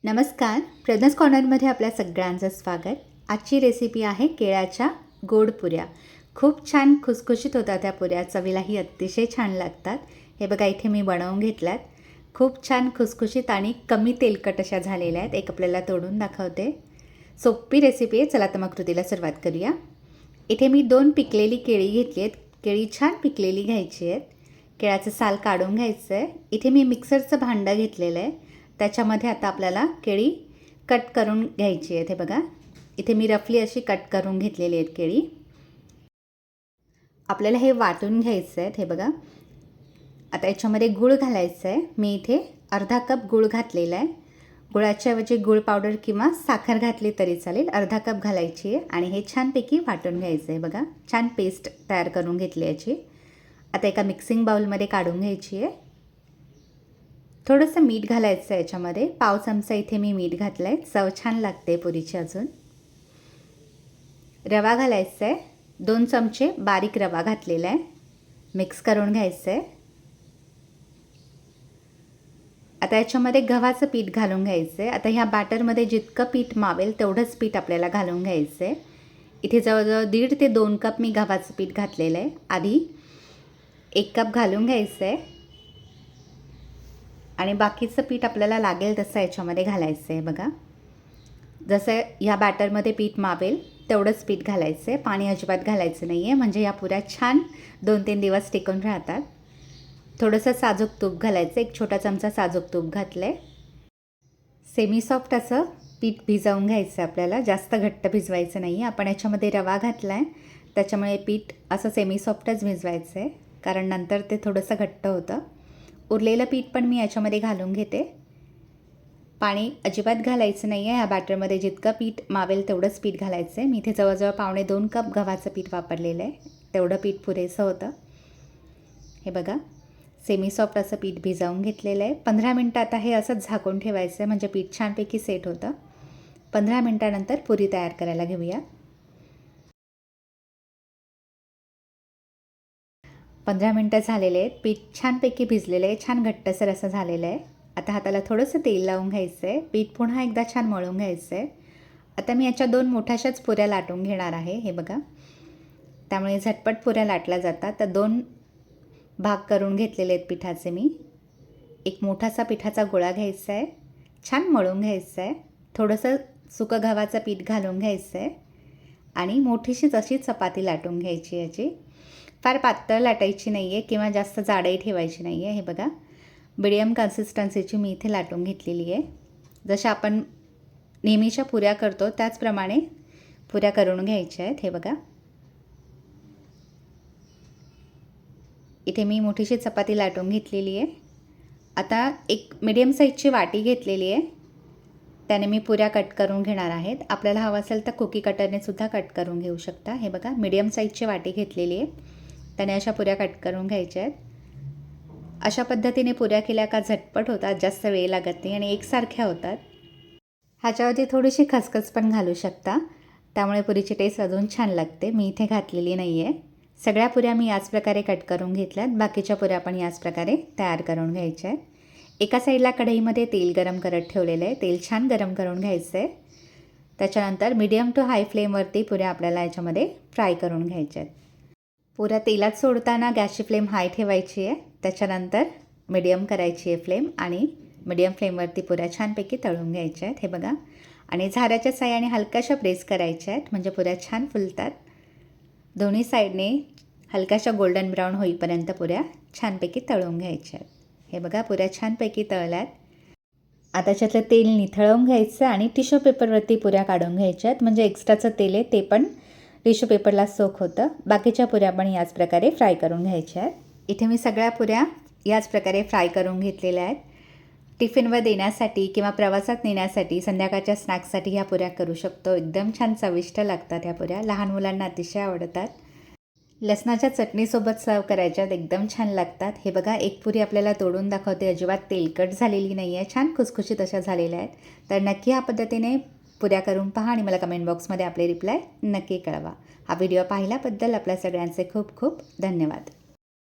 नमस्कार, प्रज्ञास कॉर्नरमध्ये आपल्या सगळ्यांचं स्वागत. आजची रेसिपी आहे केळ्याच्या गोड पुऱ्या. खूप छान खुसखुशीत होतात त्या पुऱ्या, चवीलाही अतिशय छान लागतात. हे बघा, इथे मी बनवून घेतल्यात. खूप छान खुसखुशीत आणि कमी तेलकट अशा झालेल्या आहेत. एक आपल्याला तोडून दाखवते. सोपी रेसिपी आहे. चला तर मग कृतीला सुरुवात करूया. इथे मी 2 पिकलेली केळी घेतली आहेत. केळी छान पिकलेली घ्यायची आहेत. केळ्याचं साल काढून घ्यायचं आहे. इथे मी मिक्सरचं भांडं घेतलेलं आहे. त्याच्यामध्ये आता आपल्याला केळी कट करून घ्यायची आहे. हे बघा, इथे मी रफली अशी कट करून घेतलेली आहेत केळी. आपल्याला हे वाटून घ्यायचं आहे. हे बघा, आता याच्यामध्ये गूळ घालायचं आहे. मी इथे अर्धा कप गूळ घातलेला आहे. गुळाच्या ऐवजी गूळ पावडर किंवा साखर घातली तरी चालेल. अर्धा कप घालायची आहे आणि हे छानपैकी वाटून घ्यायचं आहे. बघा, छान पेस्ट तयार करून घेतली याची. आता एका मिक्सिंग बाउलमध्ये काढून घ्यायची आहे. थोडंसं मीठ घालायचं आहे याच्यामध्ये. पाव चमचा इथे मी मीठ घातलं आहे. चव छान लागते पुरीची. अजून रवा घालायचा आहे. 2 चमचे बारीक रवा घातलेला आहे. मिक्स करून घ्यायचं आहे. आता याच्यामध्ये गव्हाचं पीठ घालून घ्यायचं आहे. आता ह्या बॅटरमध्ये जितकं पीठ मावेल तेवढंच पीठ आपल्याला घालून घ्यायचं आहे. इथे जवळजवळ 1.5 ते 2 कप मी गव्हाचं पीठ घातलेलं आहे. आधी 1 कप घालून घ्यायचं आहे आणि बाकीचं पीठ आपल्याला लागेल तसं याच्यामध्ये घालायचं आहे. बघा, जसं ह्या बॅटरमध्ये पीठ मावेल तेवढंच पीठ घालायचं आहे. पाणी अजिबात घालायचं नाही आहे, म्हणजे या पुऱ्या छान 2-3 दिवस टिकून राहतात. थोडंसं साजूक तूप घालायचं. 1 छोटा चमचा साजूक तूप घातलं आहे. सेमी सॉफ्ट असं पीठ भिजवून घ्यायचं आहे आपल्याला. जास्त घट्ट भिजवायचं नाही आहे. आपण याच्यामध्ये रवा घातला आहे त्याच्यामुळे पीठ असं सेमी सॉफ्टच भिजवायचं आहे, कारण नंतर ते थोडंसं घट्ट होतं. उरलेलं पीठ पण मी याच्यामध्ये घालून घेते. पाणी अजिबात घालायचं नाही आहे. ह्या बॅटरमध्ये जितकं पीठ मावेल तेवढंच पीठ घालायचं आहे. मी इथे जवळजवळ 1.25 कप गव्हाचं पीठ वापरलेलं आहे. तेवढं पीठ पुरेसं होतं. हे बघा, सेमी सॉफ्ट असं पीठ भिजवून घेतलेलं आहे. 15 मिनटं आता हे असंच झाकून ठेवायचं आहे, म्हणजे पीठ छानपैकी सेट होतं. 15 मिनटानंतर पुरी तयार करायला घेऊया. 15 मिनटं झालेले आहेत. पीठ छानपैकी भिजलेलं आहे. छान घट्टसर असं झालेलं आहे. आता हाताला थोडंसं तेल लावून घ्यायचं आहे. पीठ पुन्हा एकदा छान मळून घ्यायचं आहे. आता मी याच्या 2 मोठ्याशाच पुऱ्या लाटून घेणार आहे. हे बघा, त्यामुळे झटपट पुऱ्या लाटल्या जातात. तर 2 भाग करून घेतलेले आहेत पिठाचे मी. एक मोठासा पिठाचा गोळा घ्यायचा आहे. छान मळून घ्यायचं आहे. थोडंसं सुकं गव्हाचं पीठ घालून घ्यायचं आहे आणि मोठीशीच अशी चपाती लाटून घ्यायची याची. फार पातळ लाटायची नाही आहे किंवा जास्त जाडही ठेवायची नाही आहे. हे बघा, मिडियम कन्सिस्टन्सीची मी इथे लाटून घेतलेली आहे. जशा आपण नेहमीच्या पुऱ्या करतो त्याचप्रमाणे पुऱ्या करून घ्यायच्या आहेत. हे बघा, इथे मी मोठीशी चपाती लाटून घेतलेली आहे. आता एक मिडियम साईजची वाटी घेतलेली आहे. त्याने मी पुऱ्या कट करून घेणार आहेत. आपल्याला हवं असेल तर कुकी कटरने सुद्धा कट करून घेऊ शकता. हे बघा, मिडियम साईजची वाटी घेतलेली आहे. त्याने अशा पुऱ्या कट करून घ्यायच्या आहेत. अशा पद्धतीने पुऱ्या केल्या का झटपट होतात, जास्त वेळ लागत नाही आणि एकसारख्या होतात. ह्याच्यावरती थोडीशी खसखस पण घालू शकता, त्यामुळे पुरीची टेस्ट अजून छान लागते. मी इथे घातलेली नाही आहे. सगळ्या पुऱ्या मी याच प्रकारे कट करून घेतल्यात. बाकीच्या पुऱ्या पण याच प्रकारे तयार करून घ्यायच्या आहेत. एका साईडला कढईमध्ये तेल गरम करत ठेवलेलं आहे. तेल छान गरम करून घ्यायचं आहे. त्याच्यानंतर मीडियम टू हाय फ्लेमवरती पुऱ्या आपल्याला याच्यामध्ये फ्राय करून घ्यायच्या आहेत. पुऱ्या तेलात सोडताना गॅसची फ्लेम हाय ठेवायची आहे. त्याच्यानंतर मीडियम करायची आहे फ्लेम आणि मीडियम फ्लेमवरती पुऱ्या छानपैकी तळून घ्यायच्या आहेत. हे बघा, आणि झाऱ्याच्या साहाय्याने हलक्याशा प्रेस करायच्या आहेत, म्हणजे पुऱ्या छान फुलतात. दोन्ही साईडने हलक्याशा गोल्डन ब्राऊन होईपर्यंत पुऱ्या छानपैकी तळून घ्यायच्या आहेत. हे बघा, पुऱ्या छानपैकी तळल्यात. आता त्याच्यातलं तेल निथळवून घ्यायचं आणि टिश्यू पेपरवरती पुऱ्या काढून घ्यायच्या आहेत, म्हणजे एक्स्ट्राचं तेल आहे ते पण टिश्यू पेपरला सोक होतं. बाकीच्या पुऱ्या पण याच प्रकारे फ्राय करून घ्यायच्या आहेत. इथे मी सगळ्या पुऱ्या याच प्रकारे फ्राय करून घेतलेल्या आहेत. टिफिनवर देण्यासाठी किंवा प्रवासात नेण्यासाठी, संध्याकाळच्या स्नॅक्ससाठी ह्या पुऱ्या करू शकतो. एकदम छान चविष्ट लागतात ह्या पुऱ्या. लहान मुलांना अतिशय आवडतात. लसणाच्या चटणीसोबत सर्व करायच्यात, एकदम छान लागतात. हे बघा, एक पुरी आपल्याला तोडून दाखवते. अजिबात तेलकट झालेली नाही आहे. छान खुसखुशीत अशा झालेल्या आहेत. तर नक्की ह्या पद्धतीने पुऱ्या करून पहा आणि मला कमेंट बॉक्समध्ये आपले रिप्लाय नक्की कळवा. हा व्हिडिओ पाहिल्याबद्दल आपल्या सगळ्यांचे खूप खूप धन्यवाद.